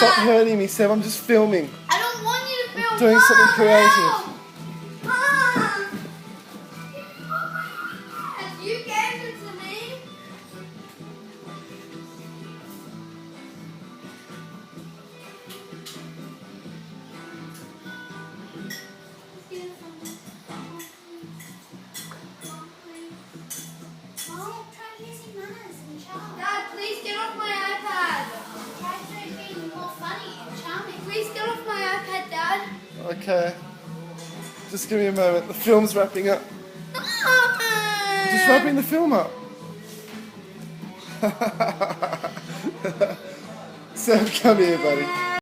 Stop hurting me, Seb. I'm just filming. I don't want you to film. Doing something creative. Mom! You gave it to me. Dad, please get off my iPad. Try to be more funny and charming. Please get off my iPad, Dad. Okay. Just give me a moment. The film's wrapping up. Just wrapping the film up. Seb, come here, buddy.